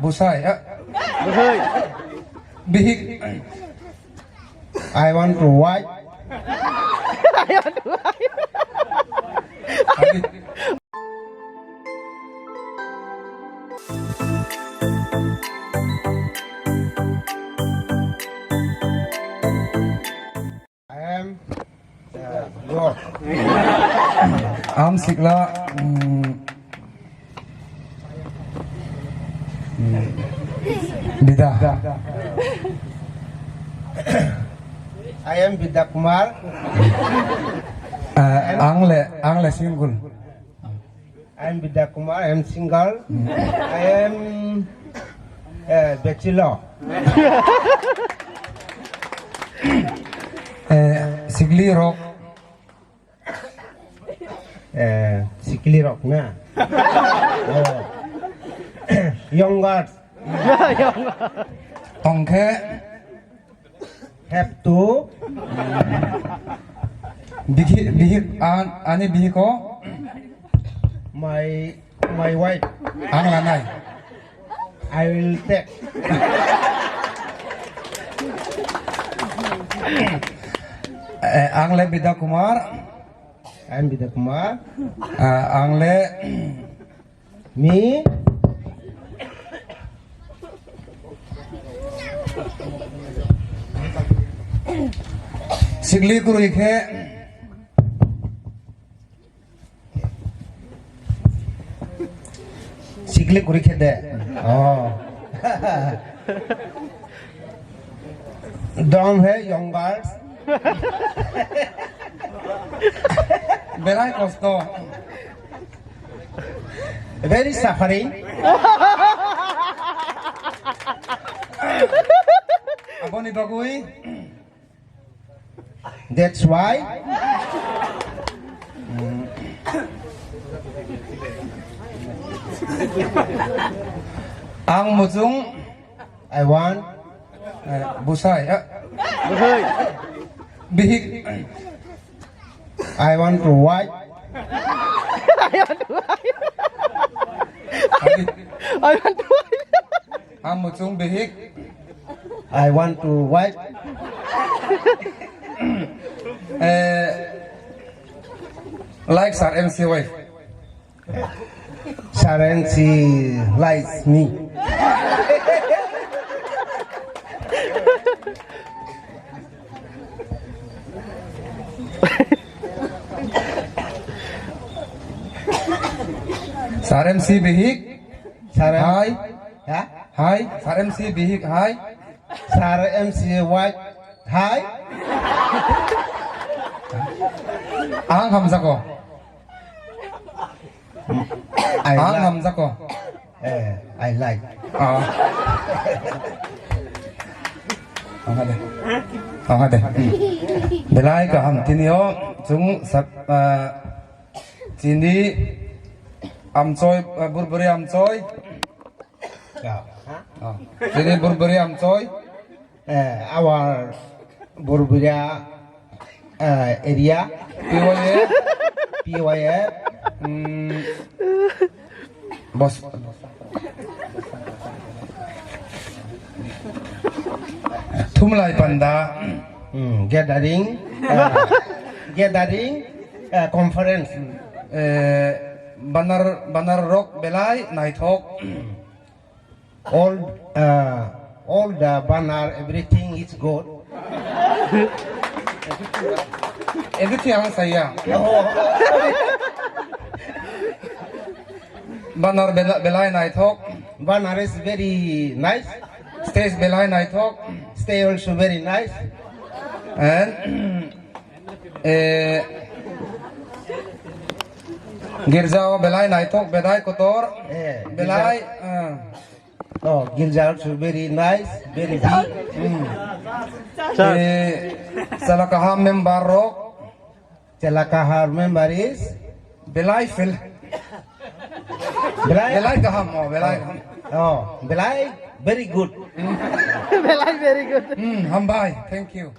Busai. Busai. Bihik. I want to white. I want to I am York. Am Sikla. Bida. I am Vidya Kumar. Angle single. I am Vidya Kumar. I am single. I am bachelor. Sigli rock. Sikli rock na. Young girls Tongke. have to Bihik. Ani bihiko. my wife. Ang lanai. I will take. Angle Bida Kumar. I am Vidya Kumar. Angle. Me. Sigli kurike. Sikli kuri khede. Oh. Dom hai young girls. Berai kosto. Very suffering. Aboni bagui. That's why Ang mujung. I want Busai. Busai. Bihik. I want to white. I want to I want to Ang mujung bihik. I want to white. Like Sar MC wife. Sharon, she likes me. Sar MC bihik. Sharon, Hi. yeah? Hi. Sar MC bihik. Hi. Sharon, she white. Hi. Ang hamza ko. I Ang like. hamza ko. I like. Ang hade. Ang hade. Belai ka ham tinio chung sak chini amchoi burburi amchoi. Yeah. Chini burburi amchoi. Our Burburia area, PYA. PYF, Bos. Tumlai panda. gathering, conference. Banar rock belai naitok. All the banner, everything is good. Everything ang saya. Banar belai naitok. Banner is very nice. Stage belai naitok. Stay also very nice. And Girjao belai naitok belai kotor. Belai Oh, Gilja also very nice, very big. Salakaham member rock. Celakaha member is Belai fil. Belai kaham oh belai kaham. Oh, Belai, very good. Belai very good. Hambai, thank you.